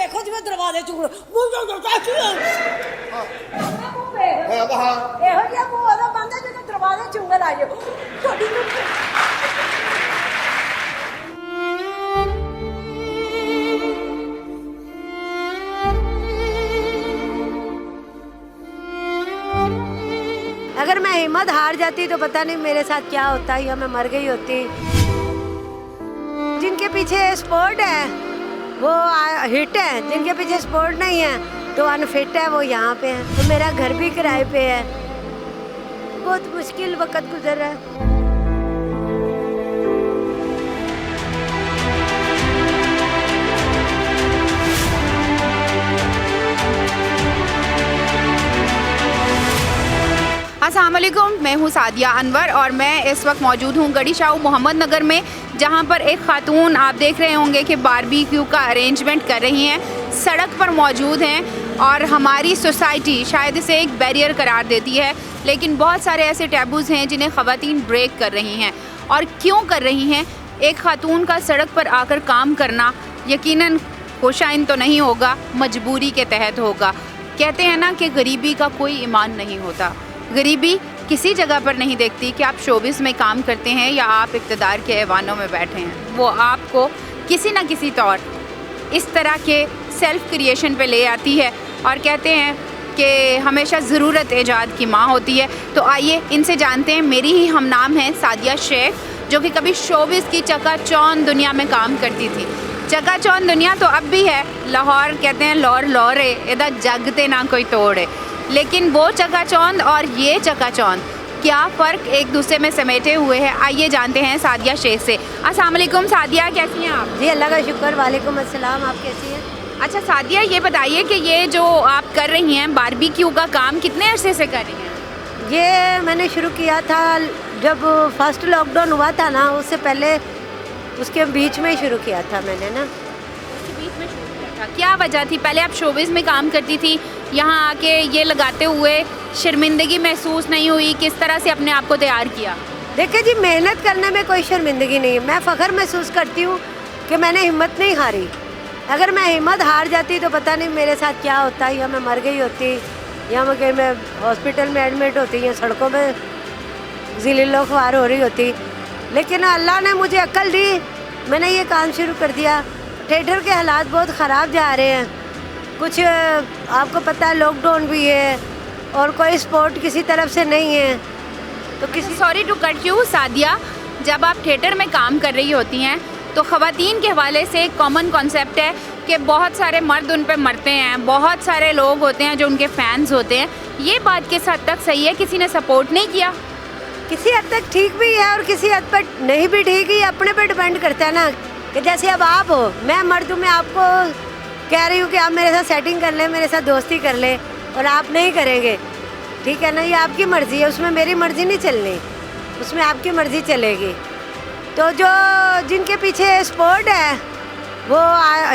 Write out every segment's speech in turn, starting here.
ਵੇਖੋ ਜਿਵੇਂ ਦਰਵਾਜ਼ੇ ਚੁਗਲ ਮੂੰਹ ਤੋਂ ਚਾਚੀ ਹਾਂ ਬਾਹਰ ਇਹੋ ਜਿਹਾ ਮੂੰਹ ਉਹਦਾ ਬੰਦਾ ਜਿਵੇਂ ਦਰਵਾਜ਼ੇ ਚੁਗਲ ਆ ਜਾਓ ਤੁਹਾਡੀ अगर मैं हिम्मत हार जाती तो पता नहीं मेरे साथ क्या होता या मैं मर गई होती। जिनके पीछे स्पोर्ट है वो हिट है, जिनके पीछे स्पोर्ट नहीं है तो अनफिट है, वो यहाँ पे है। तो मेरा घर भी किराए पे है, बहुत मुश्किल वक्त गुजर रहा है। अस्सलाम वालेकुम, मैं हूँ सादिया अनवर और मैं इस वक्त मौजूद हूँ गढ़ी शाहू मोहम्मद नगर में, जहाँ पर एक खातून आप देख रहे होंगे कि बारबेक्यू का अरेंजमेंट कर रही हैं, सड़क पर मौजूद हैं। और हमारी सोसाइटी शायद इसे एक बैरियर करार देती है, लेकिन बहुत सारे ऐसे टैबूज़ हैं जिन्हें ख़वातीन ब्रेक कर रही हैं। और क्यों कर रही हैं? एक खातून का सड़क पर आकर काम करना यकीनन खुशाइन तो नहीं होगा, मजबूरी के तहत होगा। कहते हैं ना कि गरीबी का कोई ईमान नहीं होता। गरीबी किसी जगह पर नहीं देखती कि आप शोबिस में काम करते हैं या आप इक़्तिदार के ऐवानों में बैठे हैं। वो आपको किसी न किसी तौर इस तरह के सेल्फ़ क्रिएशन पे ले आती है और कहते हैं कि हमेशा ज़रूरत ईजाद की माँ होती है। तो आइए इनसे जानते हैं। मेरी ही हम नाम है सादिया शेख, जो कि कभी शोबिस की चकाचौंध दुनिया में काम करती थी। चकाचौंध दुनिया तो अब भी है, लाहौर कहते हैं लौर लौरे इधर जगते ना कोई तोड़े, लेकिन वो चकाचौंध और ये चकाचौंध क्या फ़र्क एक दूसरे में समेटे हुए हैं। आइए जानते हैं सादिया शेख से। अस्सलाम वालेकुम सादिया, कैसी हैं आप? जी अल्लाह का शुक्र। वालेकुम अस्सलाम, आप कैसी हैं? अच्छा सादिया, ये बताइए कि ये जो आप कर रही हैं बारबेक्यू का काम, कितने अरसे से कर रही हैं? ये मैंने शुरू किया था जब फर्स्ट लॉकडाउन हुआ था ना, उससे पहले उसके बीच में ही शुरू किया था मैंने ना। उसके बीच में शुरू किया था, क्या वजह थी? पहले आप शोबिस में काम करती थी, यहाँ आके ये लगाते हुए शर्मिंदगी महसूस नहीं हुई? किस तरह से अपने आप को तैयार किया? देखिए जी, मेहनत करने में कोई शर्मिंदगी नहीं है। मैं फ़ख्र महसूस करती हूँ कि मैंने हिम्मत नहीं हारी। अगर मैं हिम्मत हार जाती तो पता नहीं मेरे साथ क्या होता, या मैं मर गई होती, या मैं कहीं मैं हॉस्पिटल में एडमिट होती, या सड़कों में ज़िल्लो ख्वार हो रही होती। लेकिन अल्लाह ने मुझे अक्ल दी, मैंने ये काम शुरू कर दिया। थिएटर के हालात बहुत ख़राब जा रहे हैं, कुछ आपको पता है लॉकडाउन भी है और कोई सपोर्ट किसी तरफ से नहीं है। तो किसी sorry to cut you Sadia, जब आप थिएटर में काम कर रही होती हैं तो ख़वातीन के हवाले से एक कॉमन कॉन्सेप्ट है कि बहुत सारे मर्द उन पे मरते हैं, बहुत सारे लोग होते हैं जो उनके फैंस होते हैं। ये बात किस हद तक सही है? किसी ने सपोर्ट नहीं किया? किसी हद तक ठीक भी है और किसी हद पर नहीं भी ठीक ही, अपने पे डिपेंड करता है ना। कि जैसे अब आप हो, मैं मर्द हूँ, मैं आपको कह रही हूँ कि आप मेरे साथ सेटिंग कर लें, मेरे साथ दोस्ती कर लें, और आप नहीं करेंगे, ठीक है ना। ये आपकी मर्ज़ी है, उसमें मेरी मर्ज़ी नहीं चलनी, उसमें आपकी मर्ज़ी चलेगी। तो जो जिनके पीछे स्पोर्ट है वो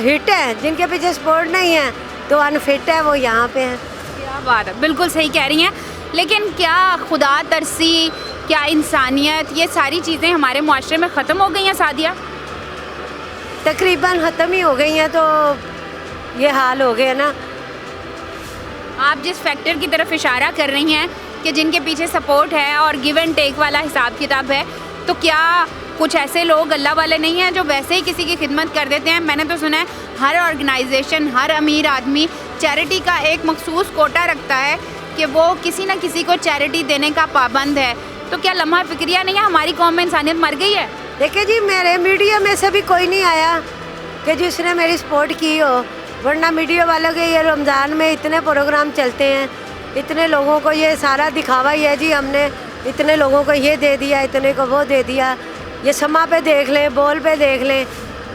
हिट है, जिनके पीछे स्पोर्ट नहीं है तो अनफिट है, वो यहाँ पे है। क्या बात है, बिल्कुल सही कह रही हैं। लेकिन क्या खुदा तरसी, क्या इंसानियत, ये सारी चीज़ें हमारे मुआशरे में ख़त्म हो गई हैं सादिया? तकरीबन ख़त्म ही हो गई हैं, तो ये हाल हो गया ना। आप जिस फैक्टर की तरफ इशारा कर रही हैं कि जिनके पीछे सपोर्ट है और गिव एंड टेक वाला हिसाब किताब है, तो क्या कुछ ऐसे लोग अल्लाह वाले नहीं हैं जो वैसे ही किसी की खिदमत कर देते हैं? मैंने तो सुना है हर ऑर्गेनाइजेशन, हर अमीर आदमी चैरिटी का एक मखसूस कोटा रखता है कि वो किसी न किसी को चैरिटी देने का पाबंद है। तो क्या लम्हा फिक्रिया नहीं है? हमारी कौम में इंसानियत मर गई है? देखिए जी, मेरे मीडिया में से भी कोई नहीं आया कि जिसने मेरी सपोर्ट की हो, वरना मीडिया वालों के ये रमज़ान में इतने प्रोग्राम चलते हैं, इतने लोगों को ये सारा दिखावा ही है जी, हमने इतने लोगों को ये दे दिया, इतने को वो दे दिया। ये समा पे देख लें, बोल पे देख लें,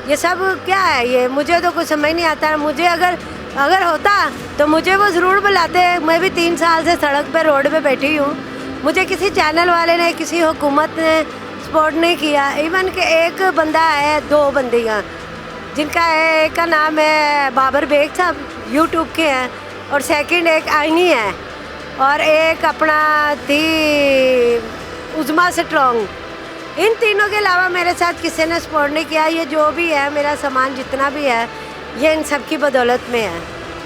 ये सब क्या है? ये मुझे तो कुछ समझ नहीं आता। मुझे अगर होता तो मुझे वो ज़रूर बुलाते। मैं भी 3 साल से सड़क पे रोड पे बैठी हूँ, मुझे किसी चैनल वाले ने, किसी हुकूमत ने सपोर्ट नहीं किया। इवन कि एक बंदा है, 2 बंदियाँ जिनका है, एक का नाम है बाबर बेग साहब, यूट्यूब के हैं, और सेकंड एक आईनी है, और एक अपना थी उज़मा स्ट्रॉन्ग। इन तीनों के अलावा मेरे साथ किसी ने सपोर्ट नहीं किया। ये जो भी है, मेरा सामान जितना भी है ये इन सब की बदौलत में है।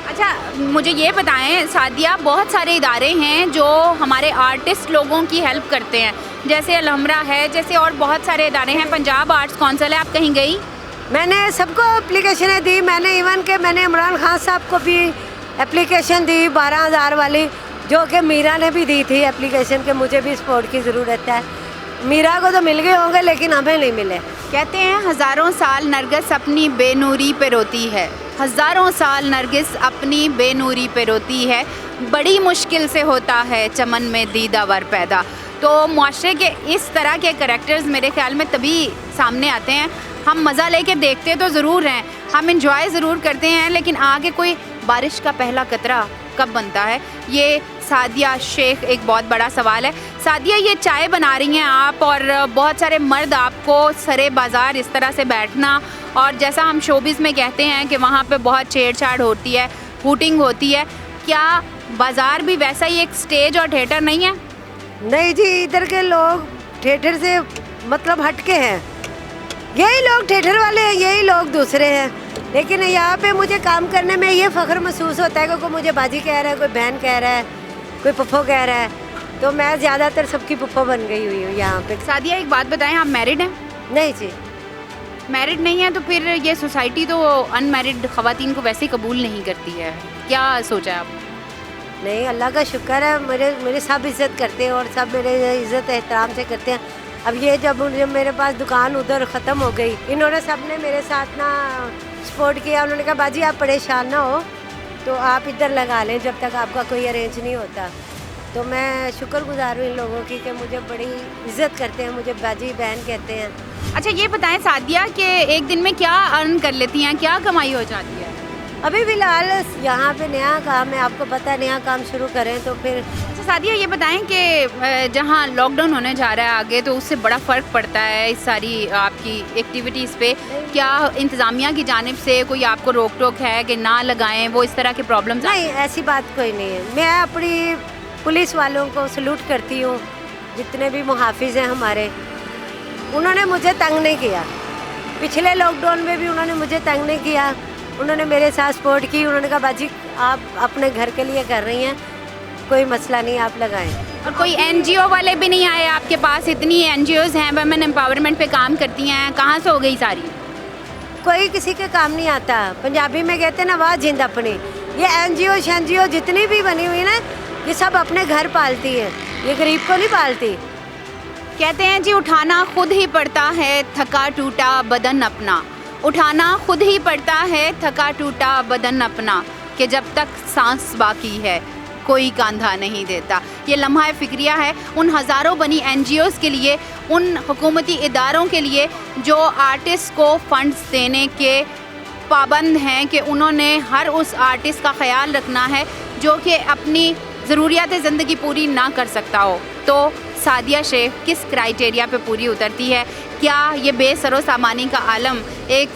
अच्छा, मुझे ये बताएं सादिया, बहुत सारे इदारे हैं जो हमारे आर्टिस्ट लोगों की हेल्प करते हैं, जैसे अलहमरा है, जैसे और बहुत सारे इदारे हैं, पंजाब आर्ट्स काउंसिल है, आप कहीं गई? मैंने सबको एप्लीकेशनें दी, मैंने इवन के मैंने इमरान खान साहब को भी एप्लीकेशन दी 12,000 वाली, जो कि मीरा ने भी दी थी एप्लीकेशन के मुझे भी सपोर्ट की ज़रूरत है। मीरा को तो मिल गए होंगे लेकिन हमें नहीं मिले। कहते हैं हज़ारों साल नरगिस अपनी बेनूरी पे रोती है, हज़ारों साल नरगिस अपनी बेनूरी पे रोती है, बड़ी मुश्किल से होता है चमन में दीदावर पैदा। तो मुआशरे के इस तरह के करैक्टर्स मेरे ख्याल में तभी सामने आते हैं। हम मज़ा लेके देखते तो ज़रूर हैं, हम इंजॉय ज़रूर करते हैं, लेकिन आगे कोई बारिश का पहला कतरा कब बनता है, ये सादिया शेख एक बहुत बड़ा सवाल है। सादिया, ये चाय बना रही हैं आप और बहुत सारे मर्द आपको सरे बाज़ार इस तरह से बैठना, और जैसा हम शोबिज़ में कहते हैं कि वहाँ पे बहुत छेड़छाड़ होती है, हूटिंग होती है, क्या बाज़ार भी वैसा ही एक स्टेज और थिएटर नहीं है? नहीं जी, इधर के लोग थिएटर से मतलब हटके हैं, यही लोग थिएटर वाले हैं, यही लोग दूसरे हैं। लेकिन यहाँ पे मुझे काम करने में ये फ़ख्र महसूस होता है कि कोई मुझे बाजी कह रहा है, कोई बहन कह रहा है, कोई पप्पो कह रहा है, तो मैं ज़्यादातर सबकी पप्पो बन गई हुई हूँ यहाँ पे। सादिया, एक बात बताएं, आप मैरिड हैं? नहीं जी। मैरिड नहीं है तो फिर ये सोसाइटी तो अनमैरिड ख़वातीन को वैसे ही कबूल नहीं करती है, क्या सोचा है आप? नहीं, अल्लाह का शुक्र है, मेरे सब इज़्ज़त करते हैं और सब मेरे इज़्ज़त एहतराम से करते हैं। अब ये जब मेरे पास दुकान उधर ख़त्म हो गई, इन्होंने सब ने मेरे साथ ना सपोर्ट किया। उन्होंने कहा बाजी आप परेशान ना हो तो आप इधर लगा लें जब तक आपका कोई अरेंज नहीं होता। तो मैं शुक्रगुजार हूँ इन लोगों की कि मुझे बड़ी इज़्ज़त करते हैं, मुझे बाजी बहन कहते हैं। अच्छा, ये बताएं सादिया कि एक दिन में क्या अर्न कर लेती हैं, क्या कमाई हो जाती है? अभी फ़िलहाल यहाँ पे नया काम है, आपको पता है, नया काम शुरू करें तो फिर। अच्छा सादिया, ये बताएं कि जहाँ लॉकडाउन होने जा रहा है आगे, तो उससे बड़ा फ़र्क पड़ता है इस सारी आपकी एक्टिविटीज़ पे, क्या इंतज़ामिया की जानिब से कोई आपको रोक टोक है कि ना लगाएं, वो इस तरह के प्रॉब्लम्स? नहीं, ऐसी बात कोई नहीं है। मैं अपनी पुलिस वालों को सलूट करती हूँ, जितने भी मुहाफिज हैं हमारे, उन्होंने मुझे तंग नहीं किया। पिछले लॉकडाउन में भी उन्होंने मुझे तंग नहीं किया, उन्होंने मेरे साथ सपोर्ट की। उन्होंने कहा बाजी आप अपने घर के लिए कर रही हैं, कोई मसला नहीं, आप लगाएं। और कोई एनजीओ वाले भी नहीं आए आपके पास? इतनी एनजीओज़ हैं, वुमेन एम्पावरमेंट पे काम करती हैं, कहाँ से हो गई सारी? कोई किसी के काम नहीं आता। पंजाबी में कहते हैं ना, वाह जिंद अपनी। ये एनजीओ जितनी भी बनी हुई ना, ये सब अपने घर पालती है, ये गरीब को नहीं पालती। कहते हैं जी, उठाना खुद ही पड़ता है थका टूटा बदन अपना, उठाना खुद ही पड़ता है थका टूटा बदन अपना, कि जब तक सांस बाकी है कोई कांधा नहीं देता। ये लम्हा फ़िक्रिया है उन हज़ारों बनी एनजीओज़ के लिए, उन हुकूमती इदारों के लिए जो आर्टिस्ट को फ़ंड्स देने के पाबंद हैं कि उन्होंने हर उस आर्टिस्ट का ख्याल रखना है जो कि अपनी ज़रूरियात ज़िंदगी पूरी ना कर सकता हो। तो सादिया शेख किस क्राइटेरिया पे पूरी उतरती है? क्या ये बेसरो सामानी का आलम एक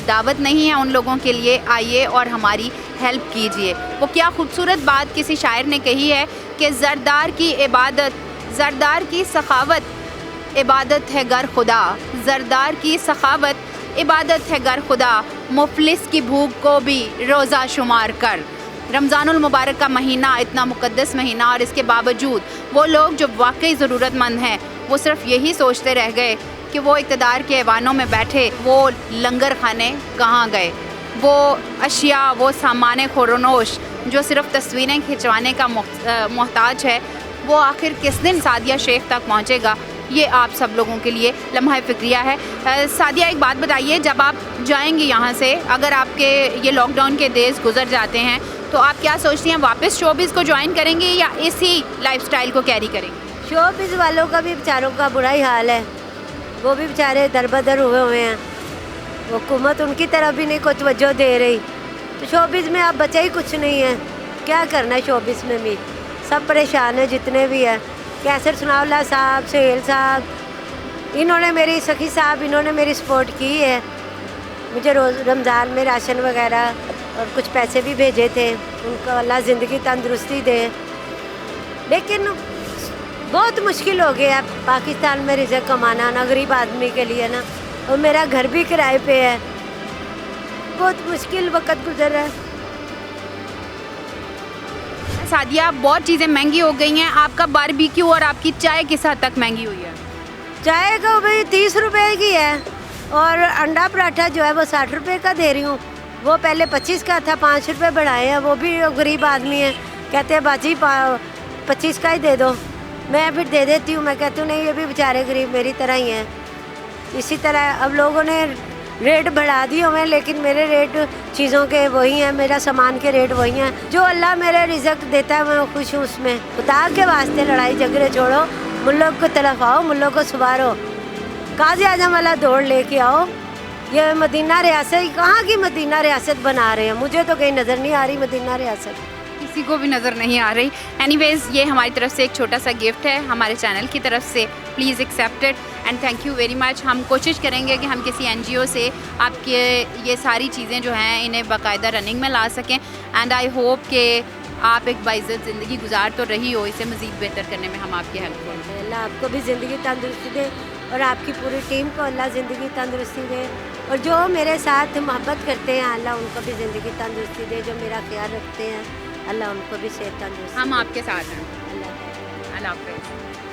दावत नहीं है उन लोगों के लिए? आइए और हमारी हेल्प कीजिए। वो क्या खूबसूरत बात किसी शायर ने कही है कि ज़रदार की इबादत, ज़रदार की सखावत इबादत है गर खुदा, ज़रदार की सखावत इबादत है गर खुदा, मुफलिस की भूख को भी रोज़ा शुमार कर। रमज़ानुल मुबारक का महीना इतना मुक़द्दस महीना, और इसके बावजूद वो लोग जो वाकई ज़रूरतमंद हैं वो सिर्फ़ यही सोचते रह गए कि वो इक़्तिदार के ऐवानों में बैठे वो लंगर खाने कहाँ गए, वो अशिया, वो सामान ख़ोरनोश जो सिर्फ़ तस्वीरें खिंचवाने का मोहताज है, वो आखिर किस दिन सादिया शेख तक पहुँचेगा? ये आप सब लोगों के लिए लम्हा फ़िक्रिया है। सादिया, एक बात बताइए, जब आप जाएंगी यहाँ से, अगर आपके ये लॉकडाउन के डेज़ गुजर जाते हैं, तो आप क्या सोचती हैं, वापस शोबिज़ को ज्वाइन करेंगी या इसी लाइफस्टाइल को कैरी करेंगी? शोबिज़ वालों का भी बेचारों का बुरा ही हाल है, वो भी बेचारे दरबदर हुए हैं, वो हुकूमत उनकी तरफ भी नहीं कोई तवज्जो दे रही। तो शोबिज़ में अब बचा ही कुछ नहीं है, क्या करना है शोबिज़ में भी? सब परेशान है जितने भी हैं। कैसर सुनावला साहब, सुहेल साहब, इन्होंने मेरी सखी साहब, इन्होंने मेरी सपोर्ट की है, मुझे रोज़ रमज़ान में राशन वगैरह और कुछ पैसे भी भेजे थे, उनको अल्लाह ज़िंदगी तंदुरुस्ती दे। लेकिन बहुत मुश्किल हो गया पाकिस्तान में रिज़्क़ कमाना ना, गरीब आदमी के लिए ना, और मेरा घर भी किराए पे है, बहुत मुश्किल वक्त गुजर रहा है। सादिया, बहुत चीज़ें महंगी हो गई हैं, आपका बारबेक्यू और आपकी चाय किस हद तक महंगी हुई है? चाय का भाई 30 रुपए की है और अंडा पराठा जो है वो 60 रुपए का दे रही हूँ। वो पहले 25 का था, 5 रुपए बढ़ाए हैं। वो भी गरीब आदमी है, कहते हैं बाजी 25 का ही दे दो। मैं फिर दे देती हूँ, मैं कहती हूँ नहीं ये भी बेचारे गरीब मेरी तरह ही हैं। इसी तरह अब लोगों ने रेट बढ़ा दिए हुए, लेकिन मेरे रेट चीज़ों के वही हैं, मेरा सामान के रेट वही हैं। जो अल्लाह मेरे रिज़्क देता है मैं खुश हूँ उसमें। खुदा के वास्ते लड़ाई झगड़े छोड़ो, मुल्क को तरफ आओ, मुल्क को सुधारो, काज़ी आज़म वाला दौड़ लेके आओ। ये मदीना रियासत कहाँ की मदीना रियासत बना रहे हैं, मुझे तो कहीं नज़र नहीं आ रही मदीना रियासत, किसी को भी नज़र नहीं आ रही। एनीवेज़, ये हमारी तरफ से एक छोटा सा गिफ्ट है हमारे चैनल की तरफ से, please accept it and thank you very much. हम कोशिश करेंगे कि हम किसी NGO से आपके ये सारी चीज़ें जो हैं इन्हें बाकायदा रनिंग में ला सकें एंड आई होप कि आप एक बाइज़्ज़त ज़िंदगी गुजार तो रही हो, इसे मज़ीद बेहतर करने में हम आपकी हेल्प करेंगे। अल्लाह आपको भी ज़िंदगी तंदुरुस्ती दे और आपकी पूरी टीम को अल्लाह ज़िंदगी तंदुरुस्ती दे, और जो मेरे साथ मोहब्बत करते हैं अल्लाह उनको भी ज़िंदगी तंदुरुस्ती दे, जो मेरा ख्याल रखते हैं अल्लाह उनको भी सेहत तंदुरुस्ती। हम आपके साथ हैं। अल्लाह अल्लाह हाफ़िज़।